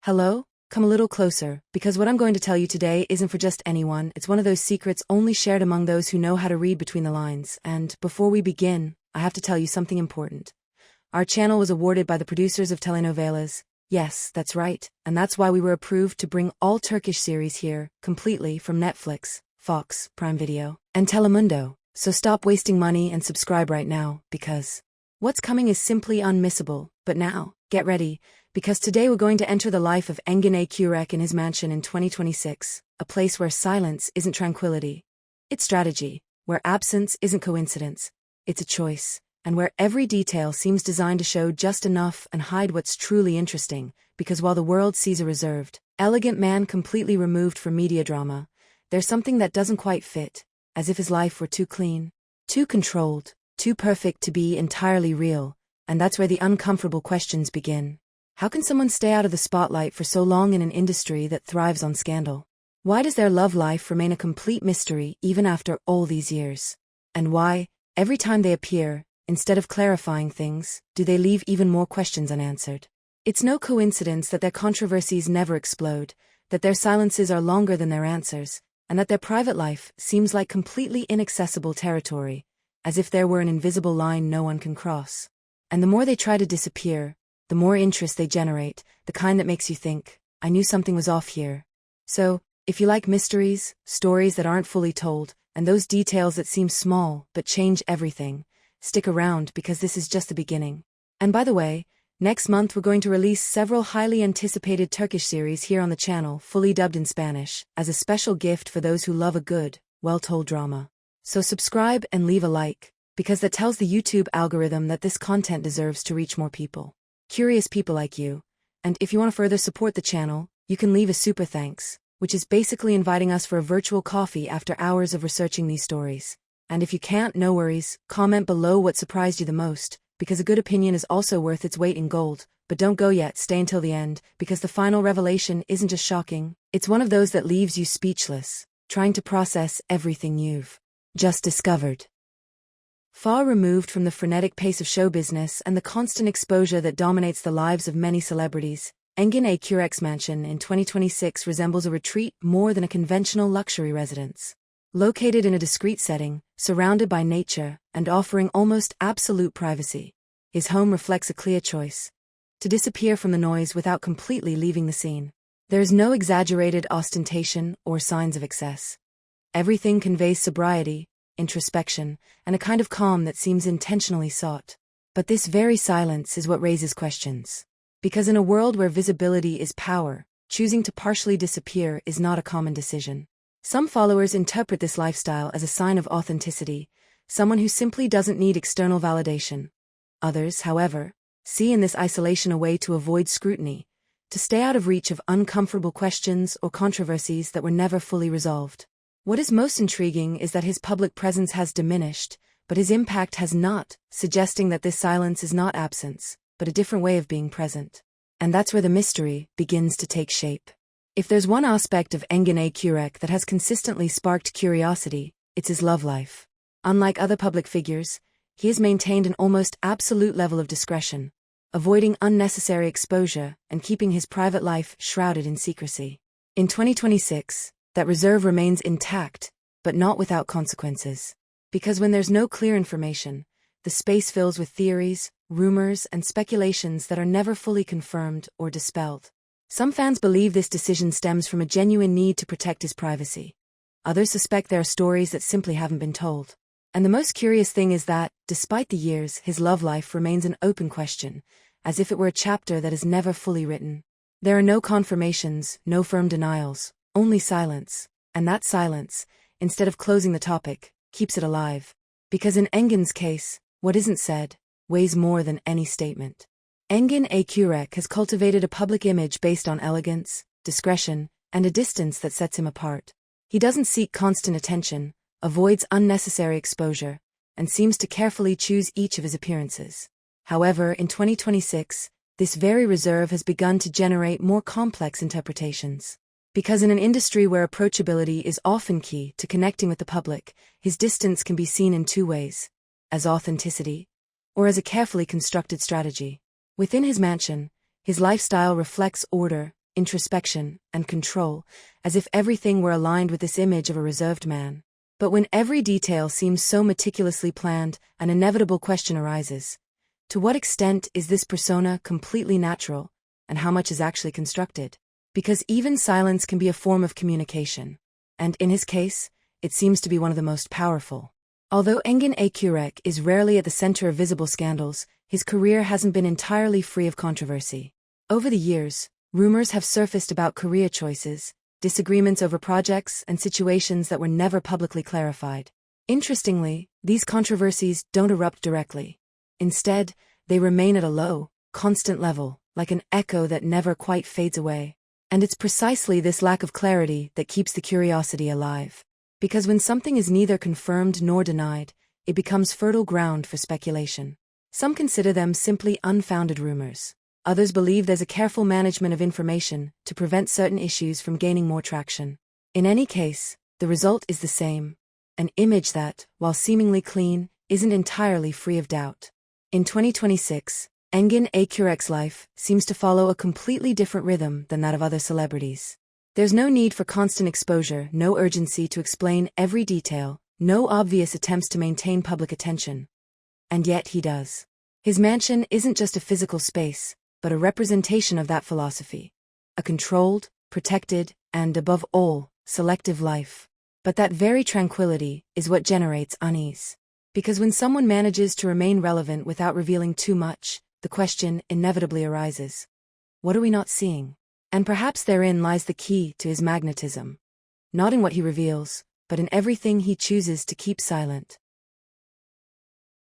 Hello? Come a little closer, because what I'm going to tell you today isn't for just anyone. It's one of those secrets only shared among those who know how to read between the lines. And before we begin, I have to tell you something important. Our channel was awarded by the producers of telenovelas. Yes, that's right, and that's why we were approved to bring all Turkish series here, completely from Netflix, Fox, Prime Video, and Telemundo. So stop wasting money and subscribe right now, because what's coming is simply unmissable. But now, get ready, because today we're going to enter the life of Engin Akyürek in his mansion in 2026, a place where silence isn't tranquility. It's strategy, where absence isn't coincidence, it's a choice, and where every detail seems designed to show just enough and hide what's truly interesting, because while the world sees a reserved, elegant man completely removed from media drama, there's something that doesn't quite fit, as if his life were too clean, too controlled, too perfect to be entirely real, and that's where the uncomfortable questions begin. How can someone stay out of the spotlight for so long in an industry that thrives on scandal? Why does their love life remain a complete mystery even after all these years? And why, every time they appear, instead of clarifying things, do they leave even more questions unanswered? It's no coincidence that their controversies never explode, that their silences are longer than their answers, and that their private life seems like completely inaccessible territory, as if there were an invisible line no one can cross. And the more they try to disappear, the more interest they generate, the kind that makes you think, I knew something was off here. So, if you like mysteries, stories that aren't fully told, and those details that seem small but change everything, stick around because this is just the beginning. And by the way, next month we're going to release several highly anticipated Turkish series here on the channel, fully dubbed in Spanish, as a special gift for those who love a good, well-told drama. So subscribe and leave a like, because that tells the YouTube algorithm that this content deserves to reach more people. Curious people like you. And if you want to further support the channel, you can leave a super thanks, which is basically inviting us for a virtual coffee after hours of researching these stories. And if you can't, no worries, comment below what surprised you the most, because a good opinion is also worth its weight in gold. But don't go yet, stay until the end, because the final revelation isn't just shocking, it's one of those that leaves you speechless, trying to process everything you've just discovered. Far removed from the frenetic pace of show business and the constant exposure that dominates the lives of many celebrities, Engin Akyürek's mansion in 2026 resembles a retreat more than a conventional luxury residence. Located in a discreet setting, surrounded by nature, and offering almost absolute privacy, his home reflects a clear choice: to disappear from the noise without completely leaving the scene. There is no exaggerated ostentation or signs of excess. Everything conveys sobriety, introspection, and a kind of calm that seems intentionally sought. But this very silence is what raises questions. Because in a world where visibility is power, choosing to partially disappear is not a common decision. Some followers interpret this lifestyle as a sign of authenticity, someone who simply doesn't need external validation. Others, however, see in this isolation a way to avoid scrutiny, to stay out of reach of uncomfortable questions or controversies that were never fully resolved. What is most intriguing is that his public presence has diminished, but his impact has not, suggesting that this silence is not absence, but a different way of being present. And that's where the mystery begins to take shape. If there's one aspect of Engin Akyürek that has consistently sparked curiosity, it's his love life. Unlike other public figures, he has maintained an almost absolute level of discretion, avoiding unnecessary exposure and keeping his private life shrouded in secrecy. In 2026, that reserve remains intact, but not without consequences. Because when there's no clear information, the space fills with theories, rumors, and speculations that are never fully confirmed or dispelled. Some fans believe this decision stems from a genuine need to protect his privacy. Others suspect there are stories that simply haven't been told. And the most curious thing is that, despite the years, his love life remains an open question, as if it were a chapter that is never fully written. There are no confirmations, no firm denials, only silence, and that silence, instead of closing the topic, keeps it alive. Because in Engin's case, what isn't said weighs more than any statement. Engin Akyürek has cultivated a public image based on elegance, discretion, and a distance that sets him apart. He doesn't seek constant attention, avoids unnecessary exposure, and seems to carefully choose each of his appearances. However, in 2026, this very reserve has begun to generate more complex interpretations. Because in an industry where approachability is often key to connecting with the public, his distance can be seen in two ways: as authenticity, or as a carefully constructed strategy. Within his mansion, his lifestyle reflects order, introspection, and control, as if everything were aligned with this image of a reserved man. But when every detail seems so meticulously planned, an inevitable question arises. To what extent is this persona completely natural, and how much is actually constructed? Because even silence can be a form of communication. And in his case, it seems to be one of the most powerful. Although Engin Akyürek is rarely at the center of visible scandals, his career hasn't been entirely free of controversy. Over the years, rumors have surfaced about career choices, disagreements over projects, and situations that were never publicly clarified. Interestingly, these controversies don't erupt directly. Instead, they remain at a low, constant level, like an echo that never quite fades away. And it's precisely this lack of clarity that keeps the curiosity alive. Because when something is neither confirmed nor denied, it becomes fertile ground for speculation. Some consider them simply unfounded rumors. Others believe there's a careful management of information to prevent certain issues from gaining more traction. In any case, the result is the same. An image that, while seemingly clean, isn't entirely free of doubt. In 2026, Engin Akyürek's life seems to follow a completely different rhythm than that of other celebrities. There's no need for constant exposure, no urgency to explain every detail, no obvious attempts to maintain public attention. And yet he does. His mansion isn't just a physical space, but a representation of that philosophy. A controlled, protected, and above all, selective life. But that very tranquility is what generates unease. Because when someone manages to remain relevant without revealing too much, the question inevitably arises. What are we not seeing? And perhaps therein lies the key to his magnetism. Not in what he reveals, but in everything he chooses to keep silent.